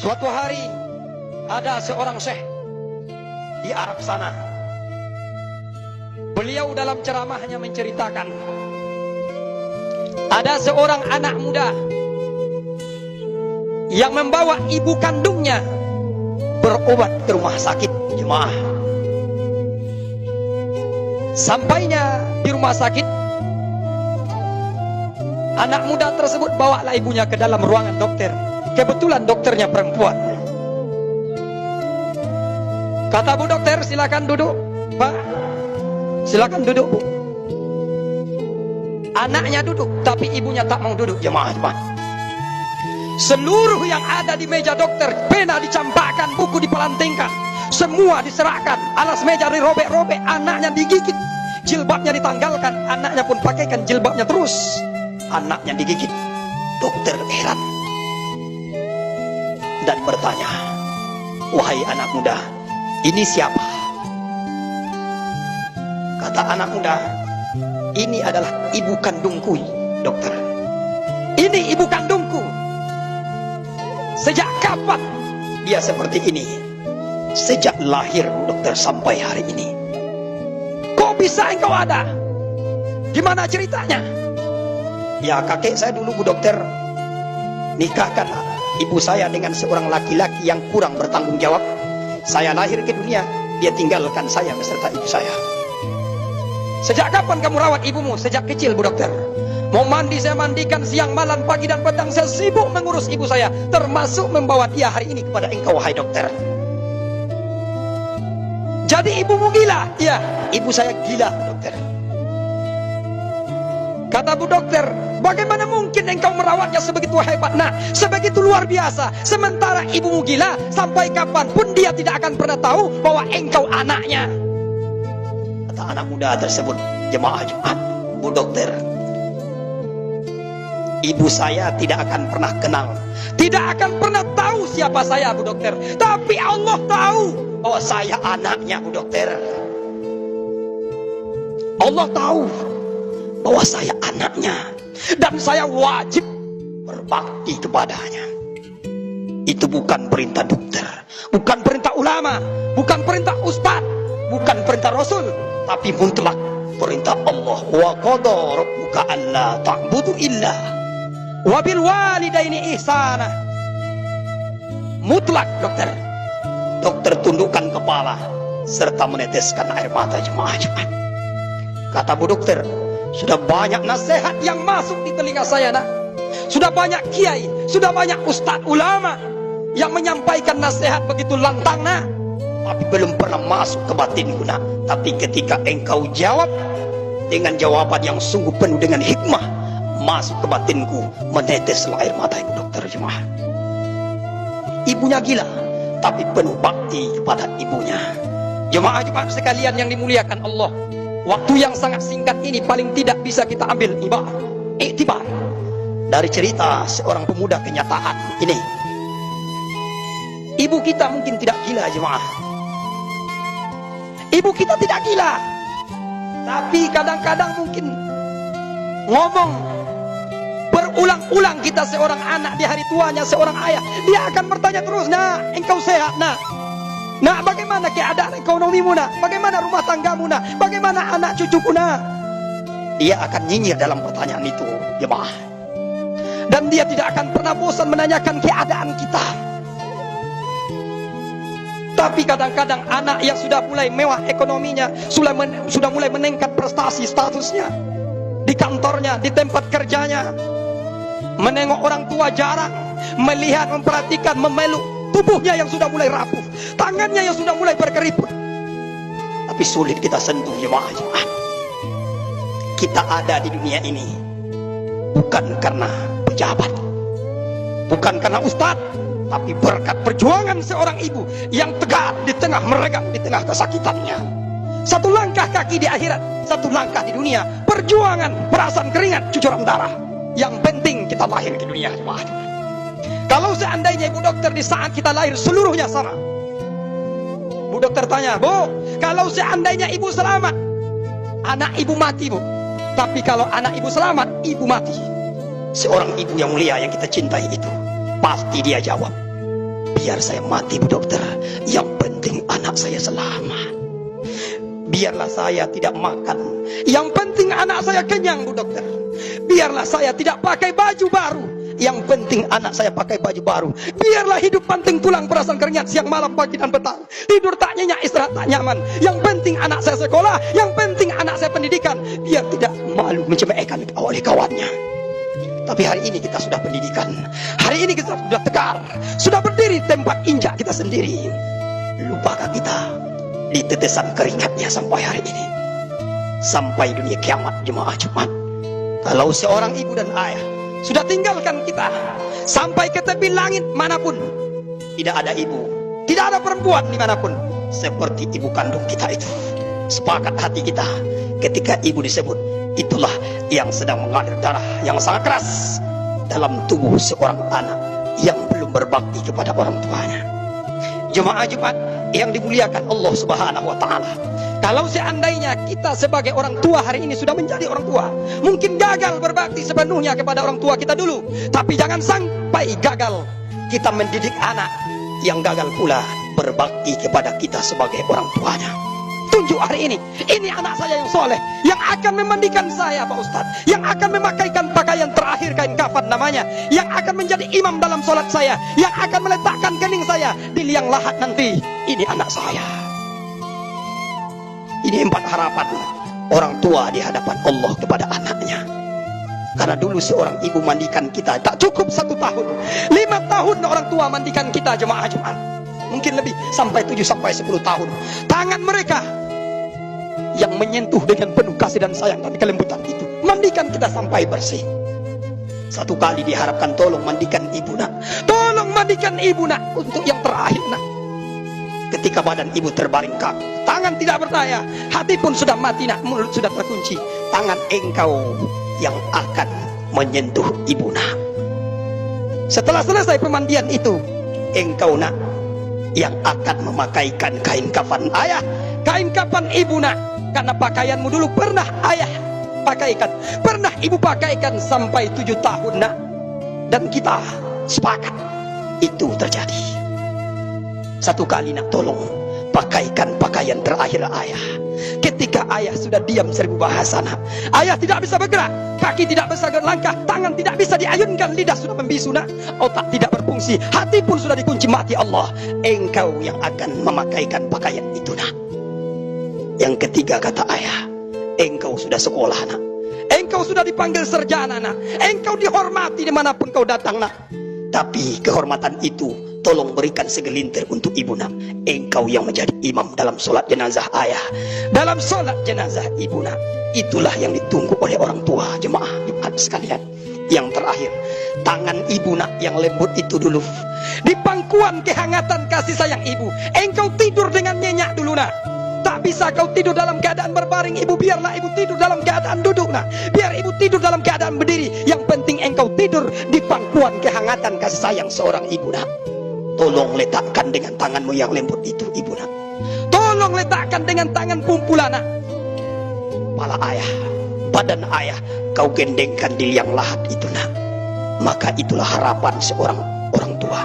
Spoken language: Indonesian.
Suatu hari ada seorang syekh di Arab sana. Beliau dalam ceramahnya menceritakan ada seorang anak muda yang membawa ibu kandungnya berobat ke rumah sakit. Jemaah, sampainya di rumah sakit, anak muda tersebut bawalah ibunya ke dalam ruangan dokter. Kebetulan dokternya perempuan. Kata bu dokter, silakan duduk. Pak, silakan duduk bu. Anaknya duduk, tapi ibunya tak mau duduk. Jemaah. Seluruh yang ada di meja dokter, pena dicampakkan, buku dipelantingkan, semua diserahkan, alas meja dirobek-robek, anaknya digigit, jilbabnya ditanggalkan, anaknya pun pakaikan jilbabnya terus, anaknya digigit. Dokter heran dan bertanya, wahai anak muda, ini siapa? Kata anak muda, ini adalah ibu kandungku, dokter. Ini ibu kandungku. Sejak kapan dia seperti ini? Sejak lahir, dokter, sampai hari ini. Kok bisa engkau ada? Gimana ceritanya? Ya, kakek saya dulu, bu dokter, nikahkan ibu saya dengan seorang laki-laki yang kurang bertanggung jawab. Saya lahir ke dunia, dia tinggalkan saya beserta ibu saya. Sejak kapan kamu rawat ibumu? Sejak kecil, bu dokter. Mau mandi saya mandikan, siang malam pagi dan petang saya sibuk mengurus ibu saya, termasuk membawa dia hari ini kepada engkau, wahai dokter. Jadi ibumu gila? Ya, ibu saya gila, dokter. Kata bu dokter, bagaimana mungkin engkau merawatnya sebegitu hebat, nah, sebegitu luar biasa, sementara ibumu gila? Sampai kapanpun dia tidak akan pernah tahu bahwa engkau anaknya. Kata anak muda tersebut, jemaah Jumat, bu dokter, ibu saya tidak akan pernah kenal, tidak akan pernah tahu siapa saya, bu dokter. Tapi Allah tahu bahwa saya anaknya, bu dokter. Allah tahu bahwa saya anaknya, dan saya wajib berbakti kepadanya. Itu bukan perintah dokter, bukan perintah ulama, bukan perintah ustaz, bukan perintah rasul, tapi mutlak perintah Allah. Wa qada rabbuka alla ta'budu illa wabil walidaini ihsana. Mutlak, dokter. Dokter tundukkan kepala serta meneteskan air mata, jemaah Jumat. Kata bu dokter, sudah banyak nasihat yang masuk di telinga saya, nak. Sudah banyak kiai, sudah banyak ustaz ulama yang menyampaikan nasihat begitu lantang, nak, tapi belum pernah masuk ke batinku, nak. Tapi ketika engkau jawab dengan jawaban yang sungguh penuh dengan hikmah, masuk ke batinku, menetes air mata ibu dokter, jemaah. Ibunya gila, tapi penuh bakti kepada ibunya. Jemaah Jumat sekalian yang dimuliakan Allah, waktu yang sangat singkat ini paling tidak bisa kita ambil iktibar dari cerita seorang pemuda kenyataan ini. Ibu kita mungkin tidak gila, jemaah. Ibu kita tidak gila, tapi kadang-kadang mungkin ngomong berulang-ulang kita seorang anak di hari tuanya seorang ayah, dia akan bertanya terus, nak, engkau sehat, nak? Nak, bagaimana keadaan ekonomimu, nak? Bagaimana rumah tanggamu, nak? Bagaimana anak cucuku, nak? Dia akan nyinyir dalam pertanyaan itu, jemaah. Dan dia tidak akan pernah bosan menanyakan keadaan kita. Tapi kadang-kadang anak yang sudah mulai mewah ekonominya, sudah mulai meningkat prestasi statusnya di kantornya, di tempat kerjanya, menengok orang tua jarang, melihat, memperhatikan, memeluk tubuhnya yang sudah mulai rapuh, tangannya yang sudah mulai berkeriput, tapi sulit kita sentuh, jemaah Jumat. Kita ada di dunia ini bukan karena pejabat, bukan karena ustadz, tapi berkat perjuangan seorang ibu yang tegak di tengah meregang, di tengah kesakitannya. Satu langkah kaki di akhirat, satu langkah di dunia. Perjuangan, perasan keringat, cucuran darah. Yang penting kita lahir ke dunia, jemaah. Kalau seandainya ibu dokter di saat kita lahir seluruhnya sama, bu dokter tanya, bu, kalau seandainya ibu selamat, anak ibu mati, bu. Tapi kalau anak ibu selamat, ibu mati. Seorang ibu yang mulia yang kita cintai itu, pasti dia jawab, Biar saya mati, Bu Dokter, yang penting anak saya selamat. Biarlah saya tidak makan, yang penting anak saya kenyang, Bu Dokter. Biarlah saya tidak pakai baju baru, yang penting anak saya pakai baju baru. Biarlah hidup panting tulang perasan keringat siang malam pagi dan petang, tidur tak nyenyak, istirahat tak nyaman, yang penting anak saya sekolah, yang penting anak saya pendidikan. Biar tidak malu mencemehkan oleh kawannya. Tapi hari ini kita sudah pendidikan, hari ini kita sudah tegar, sudah berdiri tempat injak kita sendiri. Lupakah kita di tetesan keringatnya sampai hari ini, sampai dunia kiamat jemaah Jumat? Kalau seorang ibu dan ayah sudah tinggalkan kita sampai ke tepi langit manapun, tidak ada ibu, tidak ada perempuan dimanapun seperti ibu kandung kita itu. Sepakat hati kita ketika ibu disebut, itulah yang sedang mengalir darah yang sangat keras dalam tubuh seorang anak yang belum berbakti kepada orang tuanya. Jemaah Jumat yang dimuliakan Allah Subhanahu wa Ta'ala, kalau seandainya kita sebagai orang tua hari ini sudah menjadi orang tua, mungkin gagal berbakti sepenuhnya kepada orang tua kita dulu, tapi jangan sampai gagal kita mendidik anak yang gagal pula berbakti kepada kita sebagai orang tuanya. Tunjuk hari ini anak saya yang soleh, yang akan memandikan saya Pak Ustadz, yang akan memakaikan pakaian terakhir kain kafan namanya, yang akan menjadi imam dalam sholat saya, yang akan meletakkan kening saya di liang lahat nanti. Ini anak saya. Ini 4 harapan orang tua di hadapan Allah kepada anaknya. Karena dulu seorang ibu mandikan kita tak cukup 1 tahun, 5 tahun orang tua mandikan kita jemaah Jumat, mungkin lebih, sampai 7 sampai 10 tahun. Tangan mereka yang menyentuh dengan penuh kasih dan sayang dan kelembutan itu mandikan kita sampai bersih. Satu kali diharapkan, tolong mandikan ibu nak, tolong mandikan ibu nak untuk yang terakhir nak. Ketika badan ibu terbaring kaku, tangan tidak berdaya, hati pun sudah mati nak, mulut sudah terkunci, tangan engkau yang akan menyentuh ibu nak. Setelah selesai pemandian itu, engkau nak yang akan memakaikan kain kafan ayah, kain kafan ibu nak. Karena pakaianmu dulu pernah ayah pakaikan, pernah ibu pakaikan sampai 7 tahun nak. Dan kita sepakat itu terjadi. Satu kali nak, tolong pakaikan pakaian terakhir ayah. Ketika ayah sudah diam 1000 bahasa nak, ayah tidak bisa bergerak, kaki tidak bisa berlangkah, tangan tidak bisa diayunkan, lidah sudah membisu nak, otak tidak berfungsi, hati pun sudah dikunci mati Allah. Engkau yang akan memakaikan pakaian itu nak. Yang ketiga kata ayah, engkau sudah sekolah nak, engkau sudah dipanggil sarjana nak, engkau dihormati dimanapun kau datang nak. Tapi kehormatan itu tolong berikan segelintir untuk ibu nak. Engkau yang menjadi imam dalam sholat jenazah ayah, dalam sholat jenazah ibu nak. Itulah yang ditunggu oleh orang tua jemaah Jumat sekalian. Yang terakhir, tangan ibu nak yang lembut itu dulu, di pangkuan kehangatan kasih sayang ibu, engkau tidur dengan nyenyak dulu nak. Tak bisa kau tidur dalam keadaan berbaring ibu, biarlah ibu tidur dalam keadaan duduk nak. Biar ibu tidur dalam keadaan berdiri, yang penting engkau tidur di pangkuan kehangatan kasih sayang seorang ibu nak. Tolong letakkan dengan tanganmu yang lembut itu ibu nak, tolong letakkan dengan tangan pumpulan nak kepala ayah, badan ayah kau gendengkan di liang lahat itu nak. Maka itulah harapan seorang orang tua.